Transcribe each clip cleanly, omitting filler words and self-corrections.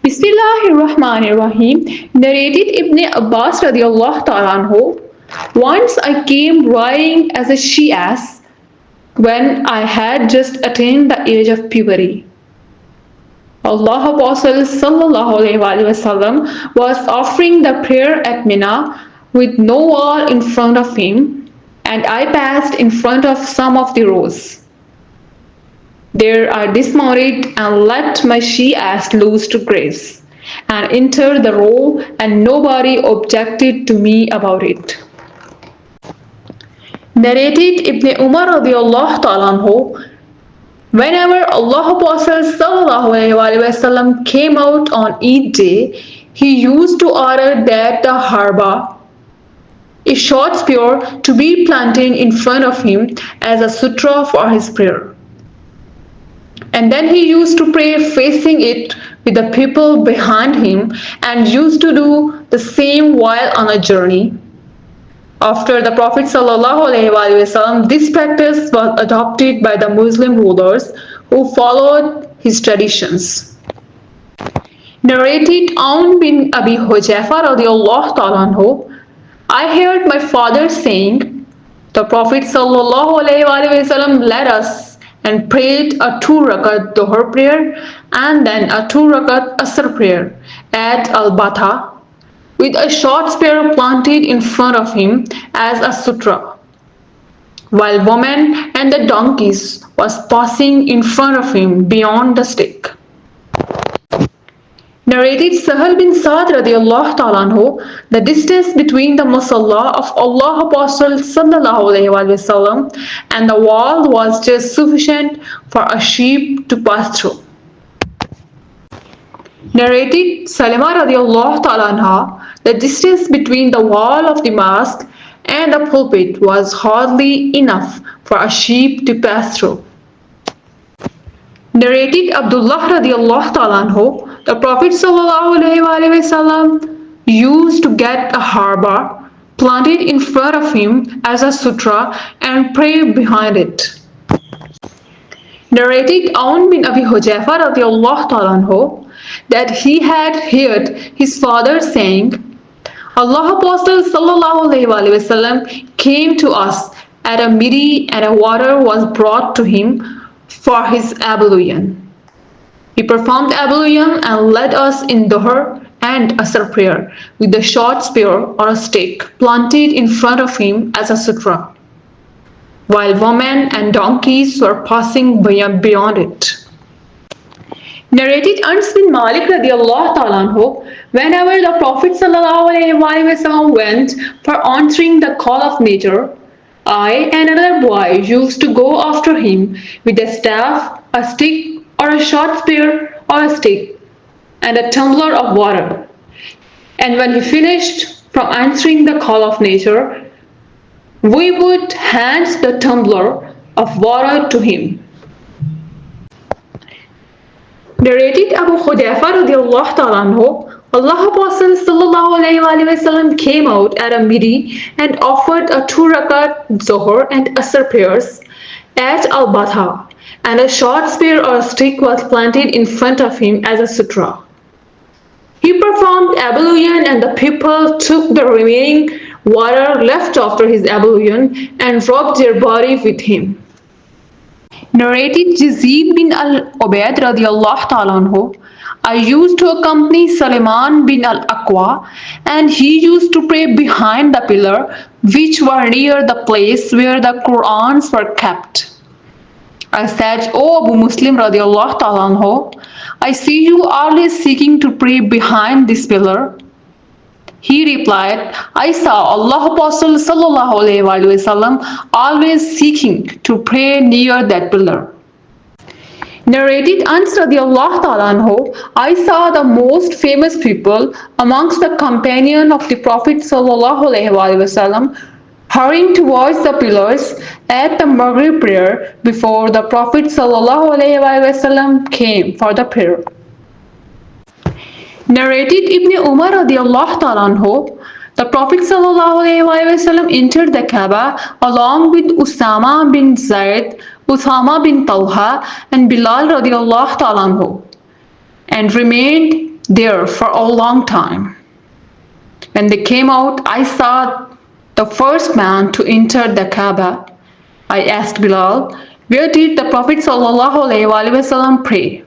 Bismillahirrahmanirrahim. Narrated Ibn Abbas radiallahu ta'ala anhu. Once I came riding as a she-ass when I had just attained the age of puberty. Allah Apostle sallallahu alaihi wasallam was offering the prayer at Mina with no wall in front of him, and I passed in front of some of the rows. There I dismounted and let my she-ass loose to graze, and entered the row, and nobody objected to me about it. Narrated Ibn Umar radiallahu ta'ala anhu, whenever Allah Apostle sallallahu alaihi wasallam came out on Eid day, he used to order that the harba, a short spear, to be planted in front of him as a sutra for his prayer. And then he used to pray facing it with the people behind him, and used to do the same while on a journey. After the Prophet ﷺ, this practice was adopted by the Muslim rulers who followed his traditions. Narrated Aun bin Abi Hujaifa radiallahu ta'ala anhu, I heard my father saying, the Prophet ﷺ led us and prayed a 2 rakat Dhuhr prayer and then a 2 rakat Asr prayer at Al-Batha, with a short spear planted in front of him as a sutra, while women and the donkeys was passing in front of him beyond the stick. Narrated Sahal bin Sa'd radiallahu ta'ala anhu, the distance between the musalla of Allah Apostle sallallahu alaihi wasallam and the wall was just sufficient for a sheep to pass through. Narrated Salima radiallahu ta'ala anha, the distance between the wall of the mosque and the pulpit was hardly enough for a sheep to pass through. Narrated Abdullah radiallahu ta'ala anhu, the Prophet sallallahu alaihi wasallam used to get a harba planted in front of him as a sutra and pray behind it. Narrated Aun bin Abi Hujaifa radiallahu ta'ala anhu, that he had heard his father saying, Allah Apostle sallallahu alaihi wasallam came to us at a midi and a water was brought to him for his ablution. He performed ablution and led us in Dhuhr and Asr prayer with a short spear or a stick planted in front of him as a sutra, while women and donkeys were passing beyond it. Narrated Anas bin Malik radiallahu ta'ala anhu, whenever the Prophet sallallahu alaihi wasallam went for answering the call of nature, I and another boy used to go after him with a staff, a stick, or a short spear or a stick, and a tumbler of water. And when he finished from answering the call of nature, we would hand the tumbler of water to him. Narrated Abu Hudayfa radiallahu ta'ala anhu, Allah Apostle sallallahu alaihi wasallam came out at a midi and offered a 2 rakat Dhuhr and Asr prayers at Al-Batha, and a short spear or stick was planted in front of him as a sutra. He performed ablution, and the people took the remaining water left after his ablution and rubbed their body with him. Narrated Yazid bin al-Ubayd radiallahu ta'ala anhu, I used to accompany Sulaiman bin al-Aqwa, and he used to pray behind the pillar which were near the place where the Qur'ans were kept. I said, O Abu Muslim radiallahu ta'ala anhu, I see you always seeking to pray behind this pillar. He replied, I saw Allah Apostle sallallahu alaihi wasallam always seeking to pray near that pillar. Narrated Anas radiallahu ta'ala anhu, I saw the most famous people amongst the companion of the Prophet sallallahu alaihi wasallam hurrying towards the pillars at the Maghrib prayer before the Prophet sallallahu alaihi wasallam came for the prayer. Narrated Ibn Umar radiallahu ta'ala anhu, the Prophet sallallahu alaihi wasallam entered the Kaaba along with Usama bin Zayd, Uthama bin Talha, and Bilal radiallahu ta'ala anhu, and remained there for a long time. When they came out, I saw the first man to enter the Kaaba. I asked Bilal, where did the Prophet ﷺ pray?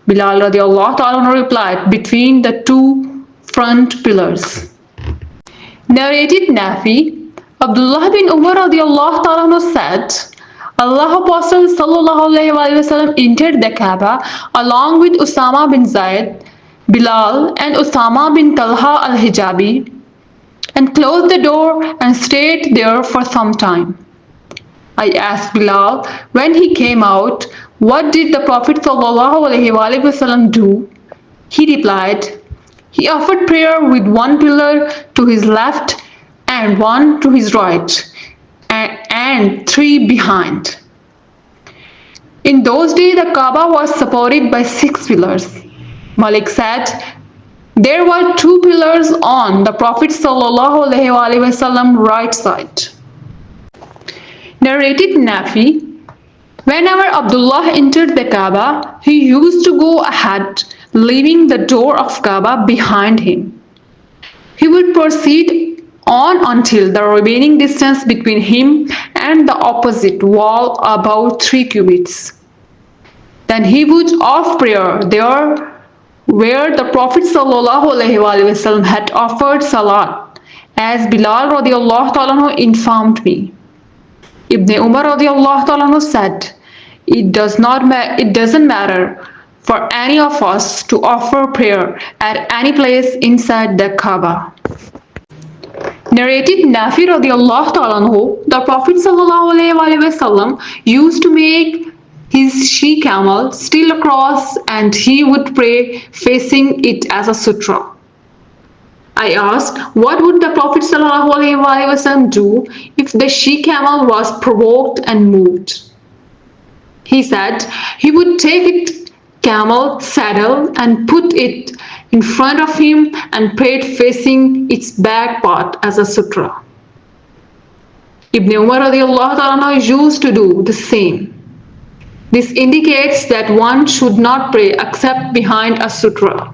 Bilal radiallahu ta'ala replied, between the two front pillars. Narrated Nafi, Abdullah bin Umar radiallahu ta'ala said, Allah Apostle sallallahu entered the Kaaba along with Usama bin Zaid, Bilal and Usama bin Talha al-Hijabi, and closed the door and stayed there for some time. I asked Bilal when he came out, what did the Prophet ﷺ do? He replied, he offered prayer with one pillar to his left and one to his right, and three behind. In those days, the Kaaba was supported by 6 pillars. Malik said, there were 2 pillars on the Prophet ﷺ right side. Narrated Nafi, whenever Abdullah entered the Kaaba, he used to go ahead, leaving the door of Kaaba behind him. He would proceed on until the remaining distance between him and the opposite wall about 3 cubits. Then he would offer prayer there where the Prophet ﷺ had offered salat, as Bilal radiallahu ta'ala informed me. Ibn Umar radiallahu ta'ala said, it doesn't matter for any of us to offer prayer at any place inside the Kaaba. Narrated Nafi radiallahu ta'ala, the Prophet ﷺ used to make his she-camel steal across and he would pray facing it as a sutra. I asked, what would the Prophet ﷺ do if the she-camel was provoked and moved? He said he would take its camel saddle and put it in front of him and prayed facing its back part as a sutra. Ibn Umar radiallahu ta'ala used to do the same. This indicates that one should not pray except behind a sutra.